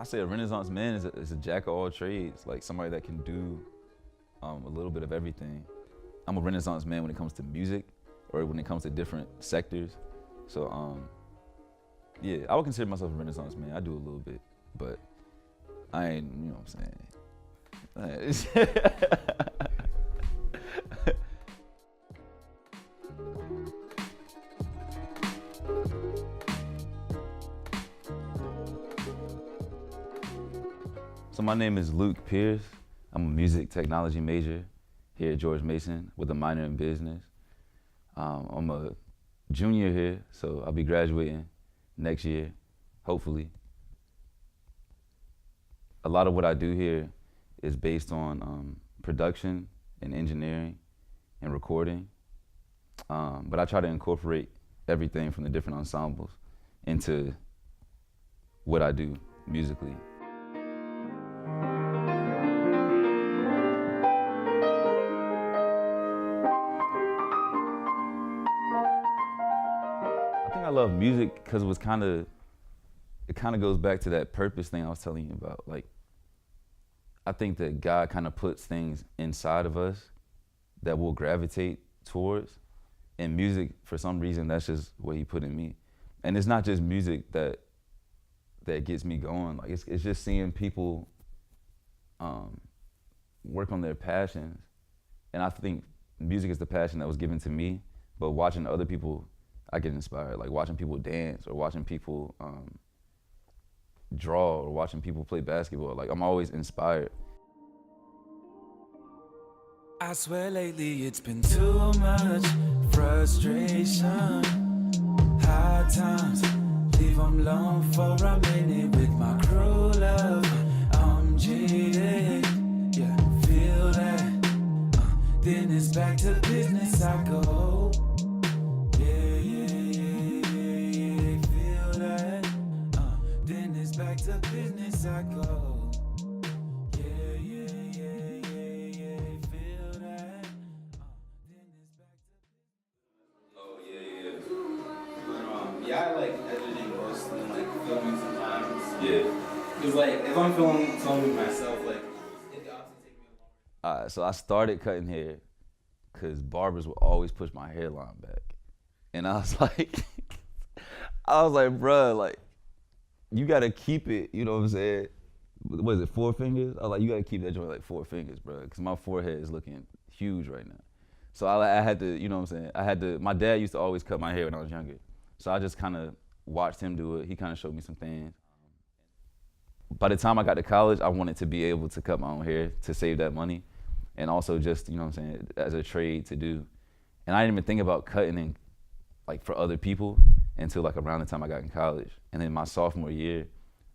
I say a Renaissance man is a jack of all trades, like somebody that can do a little bit of everything. I'm a Renaissance man when it comes to music or when it comes to different sectors. So yeah, I would consider myself a Renaissance man. I do a little bit, but I ain't, you know what I'm saying? So my name is Luke Pierce. I'm a music technology major here at George Mason with a minor in business. I'm a junior here, so I'll be graduating next year, hopefully. A lot of what I do here is based on production and engineering and recording, but I try to incorporate everything from the different ensembles into what I do musically. I think I love music because it kind of goes back to that purpose thing I was telling you about. Like, I think that God kind of puts things inside of us that we'll gravitate towards. And music, for some reason, that's just what he put in me. And it's not just music that gets me going. Like, it's just seeing people work on their passions. And I think music is the passion that was given to me, but watching other people, I get inspired. Like watching people dance or watching people draw or watching people play basketball. Like, I'm always inspired. I swear lately it's been too much frustration. Hard times, leave them alone for a minute with my crew love. I'm jaded, yeah, feel that. Then it's back to business I go. Back to business I go. Yeah, feel that. Then it's back to Oh yeah. But, yeah, I like editing worse than like filming sometimes. Yeah. Cause like if I'm filming myself, like it obviously take me a long. So I started cutting hair because barbers would always push my hairline back, and I was like, bruh, like, you gotta keep it, you know what I'm saying? What is it, 4 fingers? I was like, you gotta keep that joint like 4 fingers, bro, because my forehead is looking huge right now. So I had to, you know what I'm saying? My dad used to always cut my hair when I was younger. So I just kind of watched him do it. He kind of showed me some things. By the time I got to college, I wanted to be able to cut my own hair to save that money. And also just, you know what I'm saying, as a trade to do. And I didn't even think about cutting in, like, for other people until like around the time I got in college. And then my sophomore year,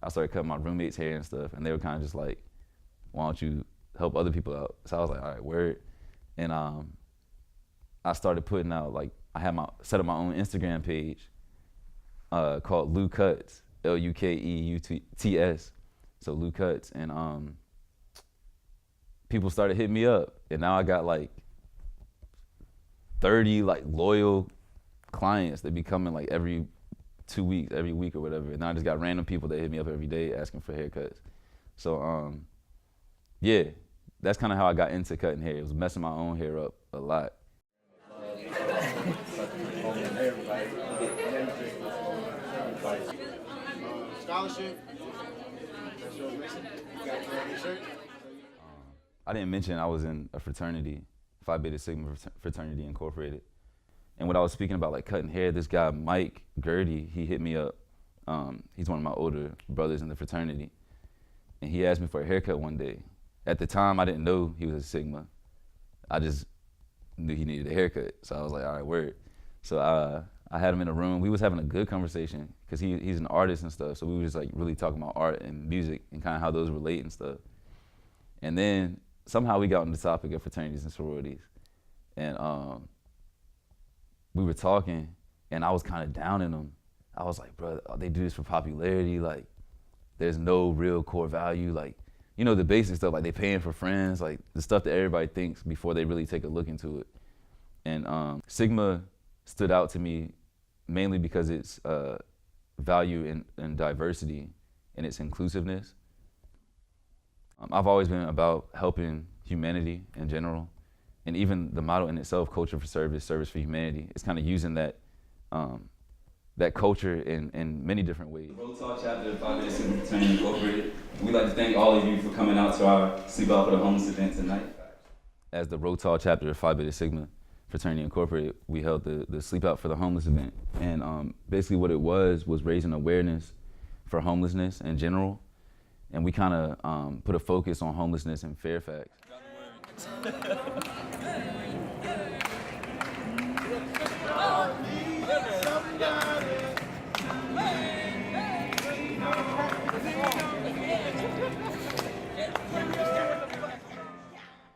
I started cutting my roommates' hair and stuff, and they were kind of just like, why don't you help other people out? So I was like, all right, word. And I started putting out, like, set up my own Instagram page called Lou Cuts, Lukeuts, so Lou Cuts. And people started hitting me up, and now I got like 30 like loyal clients that be coming like every 2 weeks, every week or whatever. And I just got random people that hit me up every day asking for haircuts. So yeah, that's kind of how I got into cutting hair. It was messing my own hair up a lot. Scholarship. I didn't mention I was in a fraternity, Phi Beta Sigma Fraternity Incorporated. And when I was speaking about like cutting hair, this guy, Mike Gertie, he hit me up. He's one of my older brothers in the fraternity. And he asked me for a haircut one day. At the time, I didn't know he was a Sigma. I just knew he needed a haircut. So I was like, all right, word. So I had him in a room. We was having a good conversation because he's an artist and stuff. So we were just like really talking about art and music and kind of how those relate and stuff. And then somehow we got on the topic of fraternities and sororities. And we were talking, and I was kind of downing them. I was like, bro, they do this for popularity. Like, there's no real core value. Like, you know, the basic stuff, like they paying for friends, like the stuff that everybody thinks before they really take a look into it. And Sigma stood out to me mainly because it's value in diversity and its inclusiveness. I've always been about helping humanity in general, and even the motto in itself, culture for service, service for humanity, is kind of using that that culture in many different ways. Roll Tall chapter of Phi Beta Sigma Fraternity Incorporated. We'd like to thank all of you for coming out to our Sleep Out for the Homeless event tonight. As the Roll Tall chapter of Phi Beta Sigma Fraternity Incorporated, we held the Sleep Out for the Homeless event. And basically what it was raising awareness for homelessness in general. And we kind of put a focus on homelessness in Fairfax.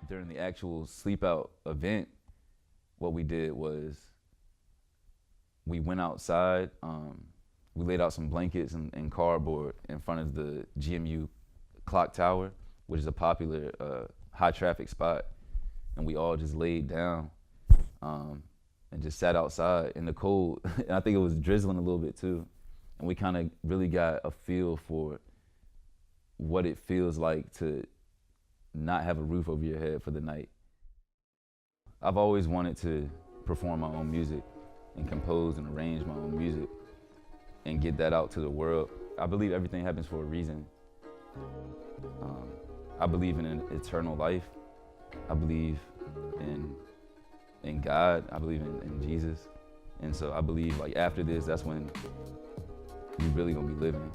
During the actual Sleep Out event, what we did was we went outside, we laid out some blankets and cardboard in front of the GMU clock tower, which is a popular high traffic spot. And we all just laid down and just sat outside in the cold. And I think it was drizzling a little bit too. And we kind of really got a feel for what it feels like to not have a roof over your head for the night. I've always wanted to perform my own music and compose and arrange my own music and get that out to the world. I believe everything happens for a reason. I believe in an eternal life. I believe in God. I believe in Jesus. And so I believe like after this, that's when you're really gonna be living.